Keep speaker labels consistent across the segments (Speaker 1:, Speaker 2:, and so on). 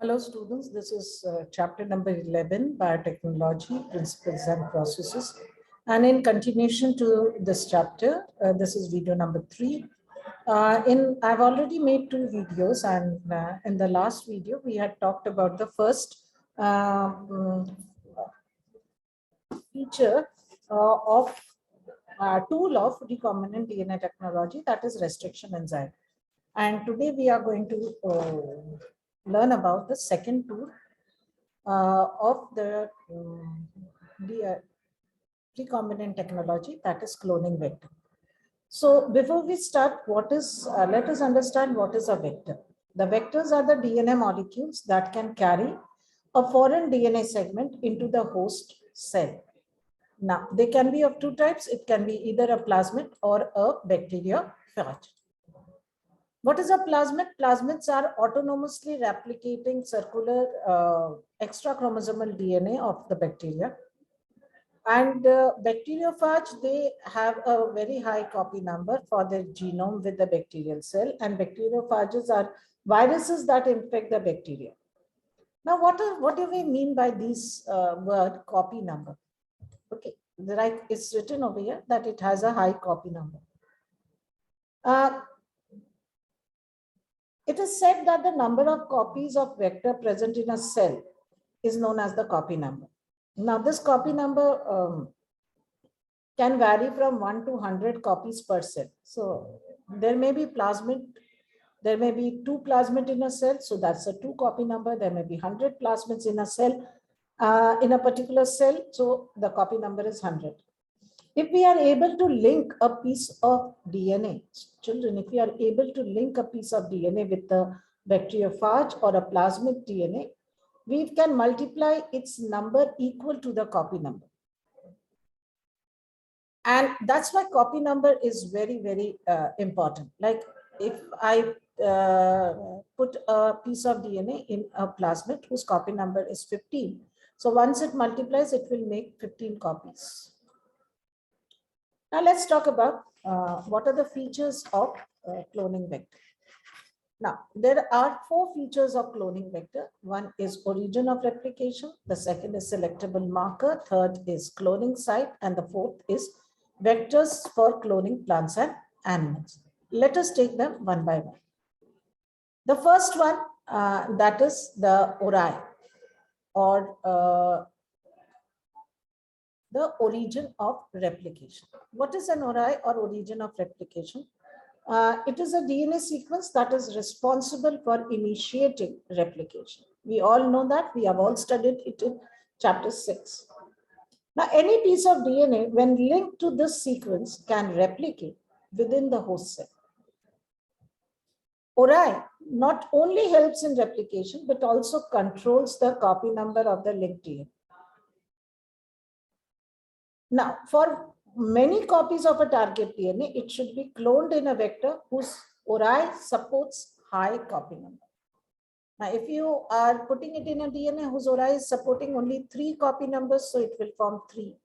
Speaker 1: Hello students, this is chapter number 11, Biotechnology, Principles and Processes. And in continuation to this chapter, this is video number 3. I've already made 2 videos, and in the last video, we had talked about the first feature of tool of recombinant DNA technology, that is restriction enzyme. And today we are going to learn about the second tool of the recombinant technology, that is cloning vector. So before we start, let us understand what is a vector. The vectors are the DNA molecules that can carry a foreign DNA segment into the host cell. Now, they can be of 2 types. It can be either a plasmid or a bacteriophage. What is a plasmid? Plasmids are autonomously replicating circular extra chromosomal DNA of the bacteria. And bacteriophage, they have a very high copy number for their genome with the bacterial cell, and bacteriophages are viruses that infect the bacteria. Now, what do we mean by this word copy number? Okay, like it's written over here that it has a high copy number. It is said that the number of copies of vector present in a cell is known as the copy number. Now, this copy number can vary from 1 to 100 copies per cell. So there may be plasmid, there may be 2 plasmid in a cell, so that's a 2 copy number. There may be 100 plasmids in a cell, in a particular cell, so the copy number is 100. If we are able to link a piece of DNA, children, if we are able to link a piece of DNA with the bacteriophage or a plasmid DNA, we can multiply its number equal to the copy number. And that's why copy number is very, very important. Like if I put a piece of DNA in a plasmid whose copy number is 15. So once it multiplies, it will make 15 copies. Now let's talk about what are the features of cloning vector. Now, there are 4 features of cloning vector. One is origin of replication. The second is selectable marker. Third is cloning site. And the fourth is vectors for cloning plants and animals. Let us take them one by one. The first one, that is the ori, or the origin of replication. What is an ori or origin of replication? It is a DNA sequence that is responsible for initiating replication. We all know that. We have all studied it in chapter 6. Now, any piece of DNA, when linked to this sequence, can replicate within the host cell. Ori not only helps in replication, but also controls the copy number of the linked DNA. Now, for many copies of a target DNA, it should be cloned in a vector whose ori supports high copy number. Now, if you are putting it in a DNA whose ori is supporting only 3 copy numbers, so it will form 3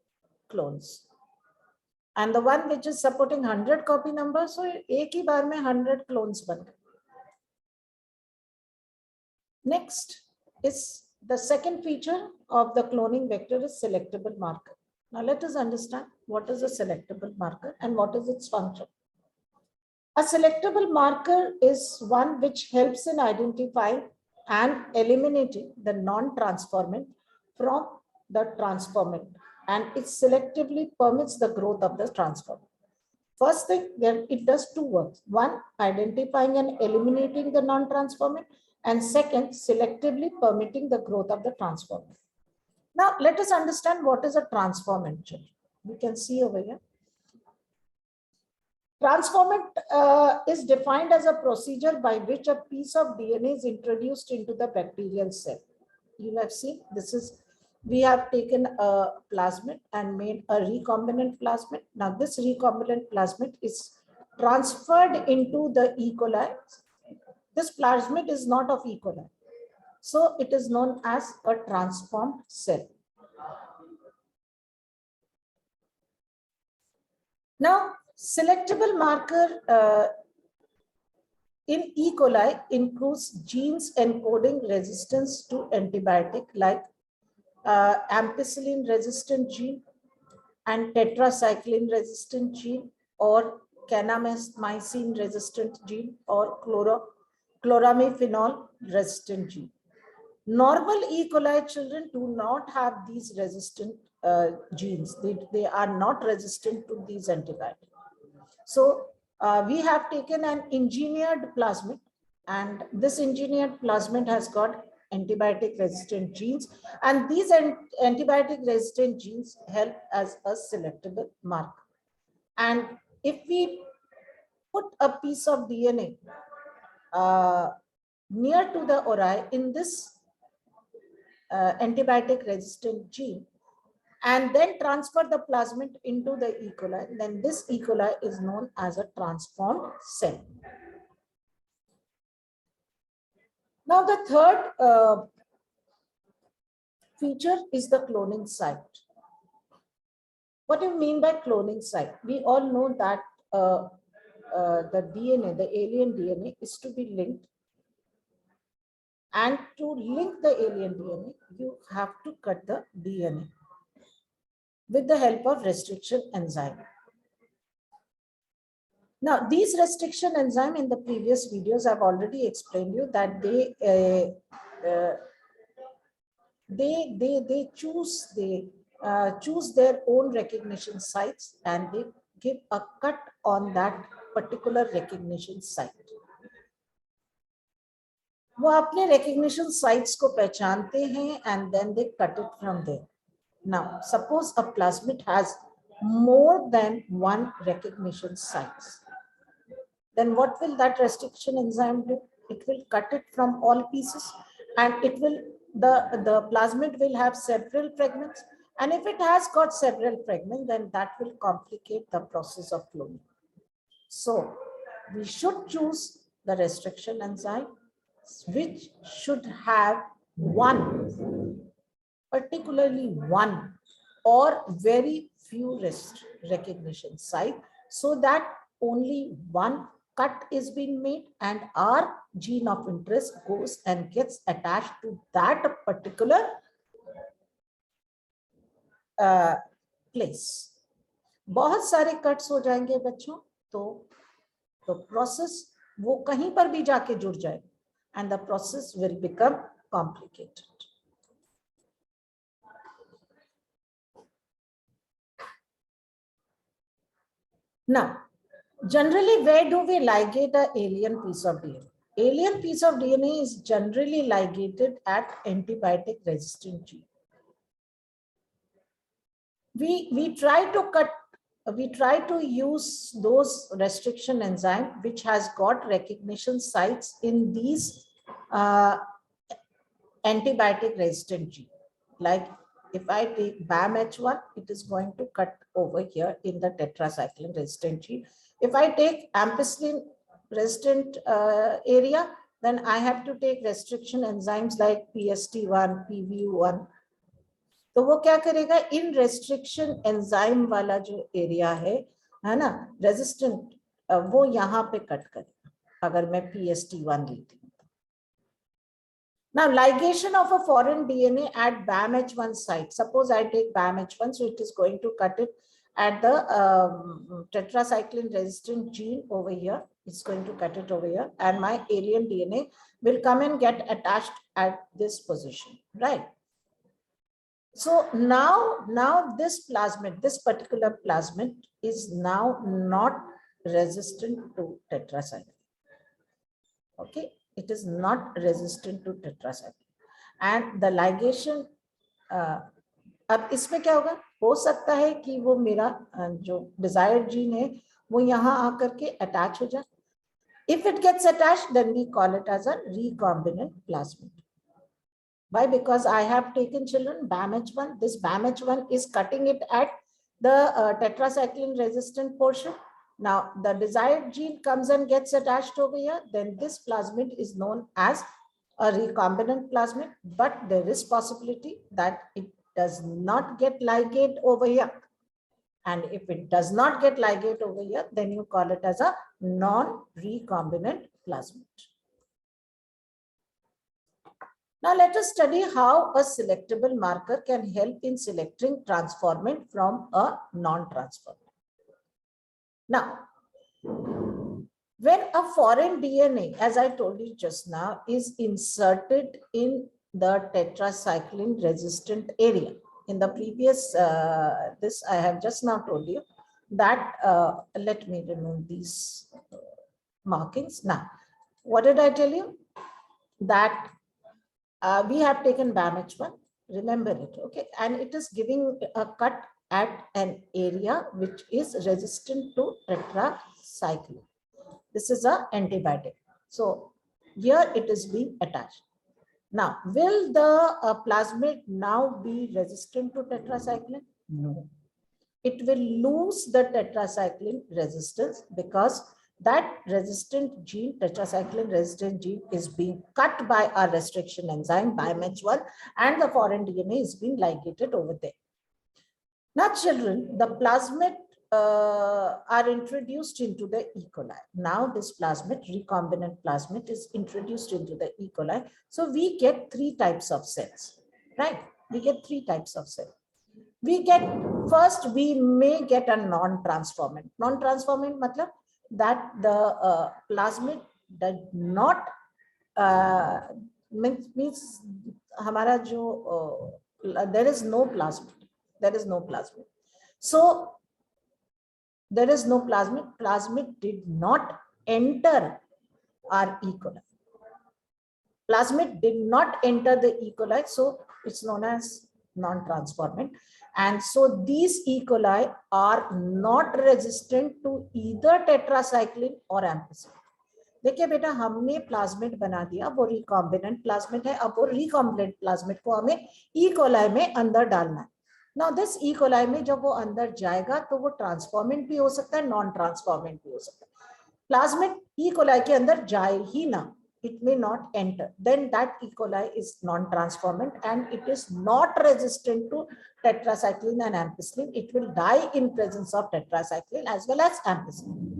Speaker 1: clones. And the one which is supporting 100 copy numbers, so एक ही बार में 100 clones बन गए. Next is the second feature of the cloning vector is selectable marker. Now let us understand what is a selectable marker and what is its function. A selectable marker is one which helps in identifying and eliminating the non-transformant from the transformant, and it selectively permits the growth of the transformant. First thing, it does 2 works. One, identifying and eliminating the non-transformant, and second, selectively permitting the growth of the transformant. Now, let us understand what is a transformant. We can see over here. Transformant is defined as a procedure by which a piece of DNA is introduced into the bacterial cell. You have seen this is, we have taken a plasmid and made a recombinant plasmid. Now, this recombinant plasmid is transferred into the E. coli. This plasmid is not of E. coli. So it is known as a transformed cell. Now, selectable marker in E. coli includes genes encoding resistance to antibiotic like ampicillin resistant gene and tetracycline resistant gene, or kanamycin resistant gene, or chloramiphenol resistant gene. Normal E. coli children do not have these resistant genes. They are not resistant to these antibiotics. So we have taken an engineered plasmid, and this engineered plasmid has got antibiotic resistant genes, and these antibiotic resistant genes help as a selectable marker. And if we put a piece of DNA near to the ori in this antibiotic resistant gene, and then transfer the plasmid into the E. coli, then this E. coli is known as a transformed cell. Now, the third feature is the cloning site. What do you mean by cloning site? We all know that the DNA, the alien DNA, is to be linked. And to link the alien DNA, you have to cut the DNA with the help of restriction enzyme. Now, these restriction enzyme in the previous videos, I've already explained you that they choose their own recognition sites, and they give a cut on that particular recognition site. वो अपने recognition sites को पहचानते हैं, and then they cut it from there. Now, suppose a plasmid has more than one recognition sites. Then what will that restriction enzyme do? It will cut it from all pieces, and it will the plasmid will have several fragments. And if it has got several fragments, then that will complicate the process of cloning. So we should choose the restriction enzyme which should have one, particularly one or very few recognition site, so that only one cut is being made and our gene of interest goes and gets attached to that particular place. बहुत सारे cuts हो जाएंगे बच्चों, तो process वो कहीं पर भी जाके जुड़ जाए, and the process will become complicated. Now, generally, where do we ligate an alien piece of DNA? Alien piece of DNA is generally ligated at antibiotic resistant gene. We try to use those restriction enzyme which has got recognition sites in these antibiotic resistant gene. Like if I take BAMH1, it is going to cut over here in the tetracycline resistant gene. If I take ampicillin resistant area, then I have to take restriction enzymes like PST1, PVU1. तो वो क्या करेगा, इन restriction enzyme वाला जो area है ना resistant, वो यहाँ पे कट करेगा अगर मैं PST1 लेती हूँ. Now, ligation of a foreign DNA at BAMH1 site. Suppose I take BAMH1, so it is going to cut it at the tetracycline resistant gene over here. It's going to cut it over here, and my alien DNA will come and get attached at this position, right? So now this plasmid, this particular plasmid is now not resistant to tetracycline. Okay, it is not resistant to tetracycline, and the ligation. अब इसमें क्या होगा, हो सकता है कि वो मेरा जो desired gene है वो यहाँ आकर के attach हो जाए. If it gets attached, then we call it as a recombinant plasmid. Why? Because I have taken children BAMH1. This BAMH1 is cutting it at the tetracycline resistant portion. Now the desired gene comes and gets attached over here. Then this plasmid is known as a recombinant plasmid, but there is possibility that it does not get ligate over here. And if it does not get ligate over here, then you call it as a non-recombinant plasmid. Now let us study how a selectable marker can help in selecting transformant from a non-transformant. Now, when a foreign DNA, as I told you just now, is inserted in the tetracycline resistant area, in the previous, this I have just now told you that, let me remove these markings. Now, what did I tell you? That we have taken BAMH1, remember it, okay? And it is giving a cut at an area which is resistant to tetracycline. This is an antibiotic. So here it is being attached. Now, will the plasmid now be resistant to tetracycline? No. It will lose the tetracycline resistance because that resistant gene, tetracycline resistant gene, is being cut by our restriction enzyme, BAMH1, and the foreign DNA is being ligated over there. Now, children, the plasmid are introduced into the E. coli. Now, this plasmid, recombinant plasmid, is introduced into the E. coli. So, we get three types of cells, right? We get three types of cells. We get, first, we may get a non-transformant. Non-transformant matlab that the plasmid does not means hamara jo there is no plasmid. There is no plasmid. So there is no plasmid. Plasmid did not enter our E. coli. Plasmid did not enter the E. coli, so it's known as non-transformant. And so these E. coli are not resistant to either tetracycline or ampicillin. देखिए बेटा, हमने plasmid बना दिया, वो recombinant plasmid है. अब वो recombinant plasmid को हमें ई कोलाई में अंदर डालना है. नाउ दिस ई कोलाई में जब वो अंदर जाएगा तो वो ट्रांसफॉर्मेंट भी हो सकता है, नॉन ट्रांसफॉर्मेंट भी हो सकता है. प्लाज्मिड ई कोलाई के अंदर जाए ही ना, it may not enter, then that E. coli is non-transformant and it is not resistant to tetracycline and ampicillin. It will die in presence of tetracycline as well as ampicillin.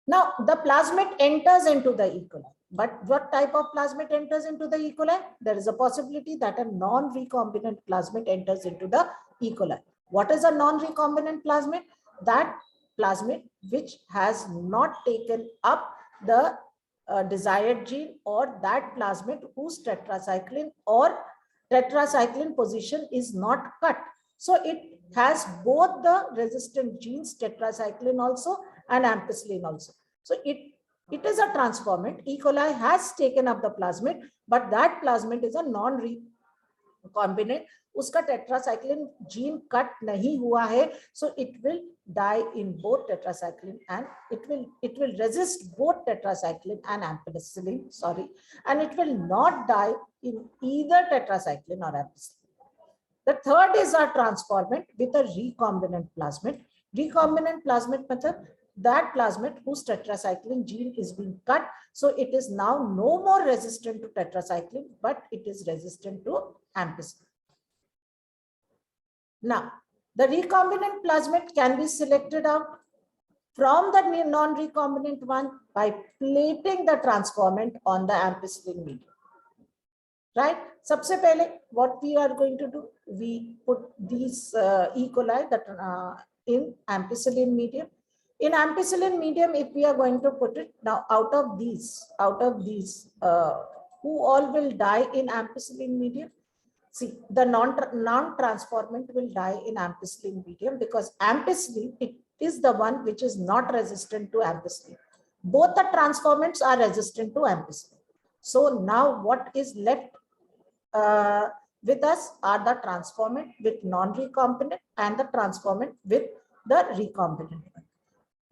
Speaker 1: Now, the plasmid enters into the E. coli. But what type of plasmid enters into the E. coli? There is a possibility that a non-recombinant plasmid enters into the E. coli. What is a non-recombinant plasmid? That plasmid which has not taken up the desired gene, or that plasmid whose tetracycline or tetracycline position is not cut. So it has both the resistant genes, tetracycline also and ampicillin also. So it is a transformant. E. coli has taken up the plasmid, but that plasmid is a non-recombinant. उसका tetracycline gene cut नहीं हुआ है, so it will die in both tetracycline and it will resist both tetracycline and ampicillin, and it will not die in either tetracycline or ampicillin. The third is a transformant with a recombinant plasmid. Recombinant plasmid matlab that plasmid whose tetracycline gene is being cut, so it is now no more resistant to tetracycline, but it is resistant to ampicillin. Now, the recombinant plasmid can be selected out from the non-recombinant one by plating the transformant on the ampicillin medium. Right? Sabse pehle, what we are going to do? We put these E. coli that in ampicillin medium. In ampicillin medium, if we are going to put it now, out of these, who all will die in ampicillin medium? See, the non-transformant will die in ampicillin medium because ampicillin, it is the one which is not resistant to ampicillin. Both the transformants are resistant to ampicillin. So now what is left with us are the transformant with non-recombinant and the transformant with the recombinant.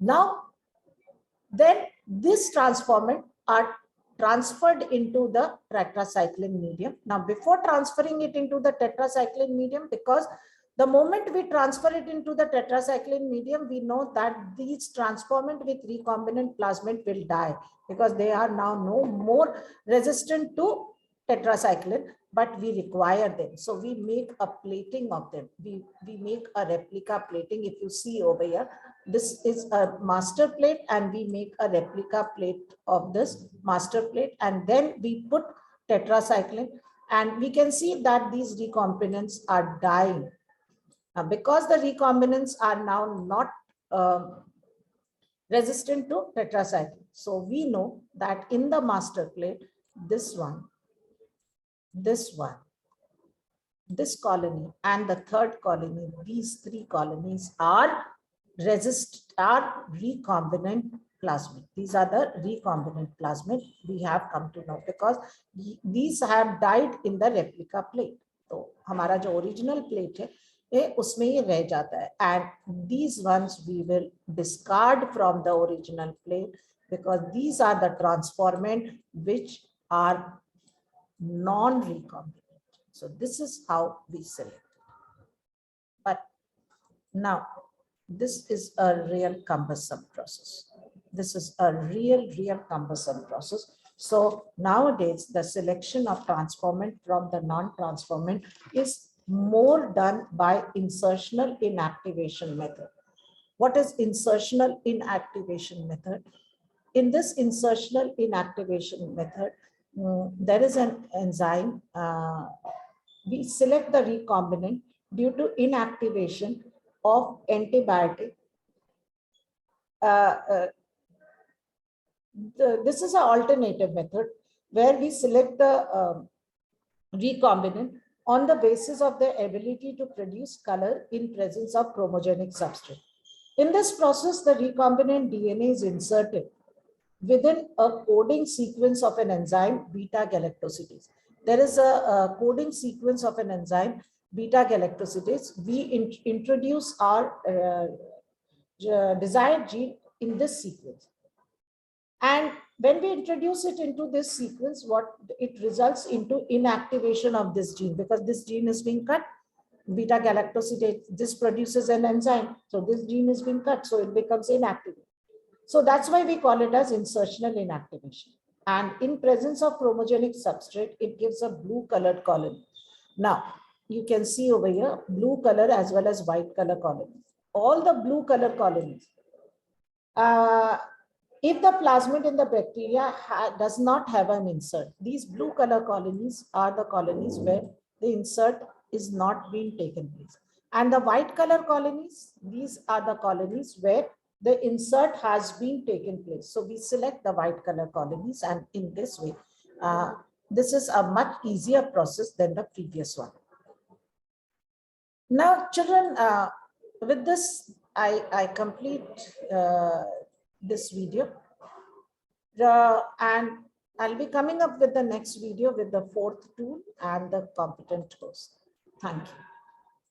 Speaker 1: Now, then this transformant are transferred into the tetracycline medium. Now, before transferring it into the tetracycline medium, because the moment we transfer it into the tetracycline medium, we know that these transformant with recombinant plasmid will die because they are now no more resistant to tetracycline, but we require them. So we make a plating of them. We make a replica plating. If you see over here, this is a master plate, and we make a replica plate of this master plate, and then we put tetracycline, and we can see that these recombinants are dying. Because the recombinants are now not resistant to tetracycline. So we know that in the master plate, this one, this colony, and the third colony, these three colonies are recombinant plasmid. These are the recombinant plasmid we have come to know, because these have died in the replica plate. तो हमारा जो original plate है उसमें ये रह जाता है, and these ones we will discard from the original plate, because these are the transformant which are non-recombinant. So this is how we select. But now this is a real cumbersome process. This is a real cumbersome process. So nowadays the selection of transformant from the non-transformant is more done by insertional inactivation method. What is insertional inactivation method? In this insertional inactivation method, there is an enzyme. We select the recombinant due to inactivation of antibiotic. This is an alternative method where we select the recombinant on the basis of their ability to produce color in presence of chromogenic substrate. In this process, the recombinant DNA is inserted within a coding sequence of an enzyme, beta-galactosidase. There is a coding sequence of an enzyme, beta-galactosidase. We introduce our desired gene in this sequence. And when we introduce it into this sequence, what it results into inactivation of this gene, because this gene is being cut. Beta-galactosidase, this produces an enzyme. So this gene is being cut, so it becomes inactive. So that's why we call it as insertional inactivation. And in presence of chromogenic substrate, it gives a blue colored colony. Now, you can see over here, blue color as well as white color colonies. All the blue color colonies, if the plasmid in the bacteria does not have an insert, these blue color colonies are the colonies where the insert is not being taken place. And the white color colonies, these are the colonies where the insert has been taken place. So we select the white color colonies, and in this way, this is a much easier process than the previous one. Now, children, with this, I complete this video. And I'll be coming up with the next video with the fourth tool and the competent host. Thank you.